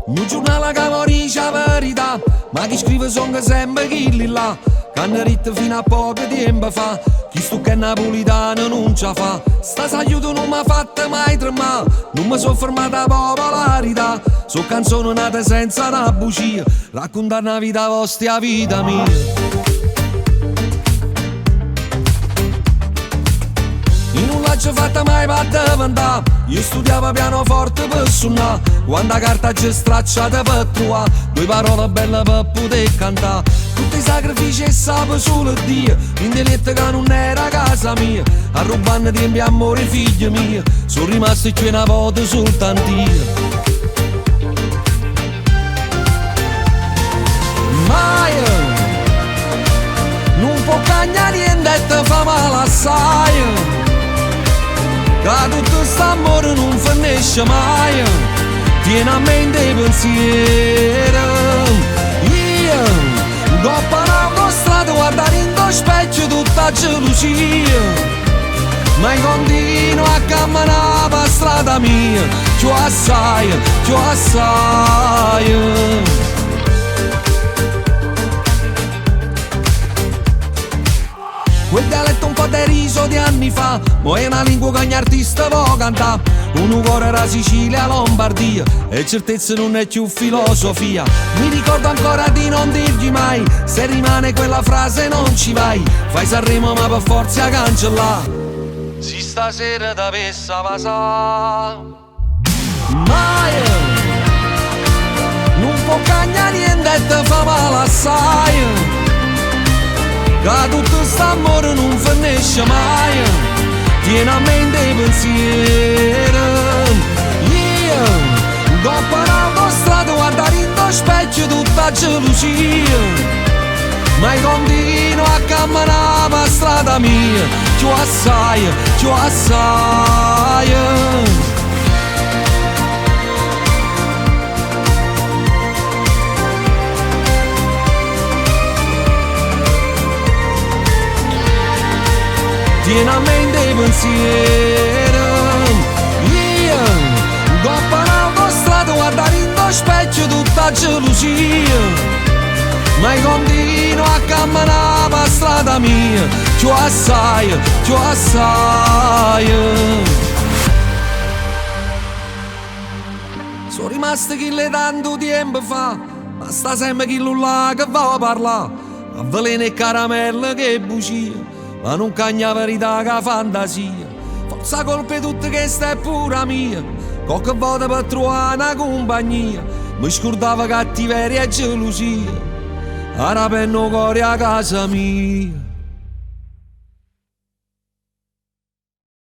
Un giornale che morisce la verità, ma chi scrive sono sempre quelli là, che hanno detto fino a poco tempo fa, chi stu che è napolitano non ce la fa. Sta saluto non mi ha fatto mai tremare, non mi sono fermata a popolarità, sono canzoni nate senza una bugia, raccontare una vita vostra e la vita mia. Ci fatta mai per diventare, io studiavo pianoforte per suonare, quando la carta ci stracciata per trovare due parole belle per poter cantare. Tutti i sacrifici e sape solo Dio, l'intelletto che non era casa mia, a rubare tempi amore figli mia, sono rimasto qui una volta soltanto io. Mai non può cagnare niente e ti fa male assai, che tutto st'amore non finisce mai, tieni a mente i pensieri. Io dopo un'autostrada guardare in lo specchio tutta gelosia, ma continuo a camminare per strada mia, più assai, più assai. Quel dialetto un po' deriso di anni fa, mo è una lingua che ogni artista può cantare. Un cuore era Sicilia, Lombardia, e certezza non è più filosofia. Mi ricordo ancora di non dirgli mai, se rimane quella frase non ci vai, fai Sanremo ma per forza cancellare, se stasera t'avesse passare. Mai non può cagnare niente e te fa male assai, che tutto st'amore non finisce mai, tieni a mente i pensieri. Io dopo un'autostrada guardare in lo specchio tutta gelosia, ma continuo a camminare per strada mia, più assai, più assai. Tieni a mente i pensieri. Io dopo un'autostrada guardare in lo specchio tutta gelosia, ma continuo a camminare per strada mia, più assai, più assai. Sono rimasto chi le tanto tempo fa, ma sta sempre chi là che va a parlare, a veleno e caramelle che bugia, ma non cagna verità che fantasia. Forza colpa di tutte che sta è pura mia, qualche volta per trovare una compagnia mi scordava cattiveria e gelosia, ora penno cuore a casa mia.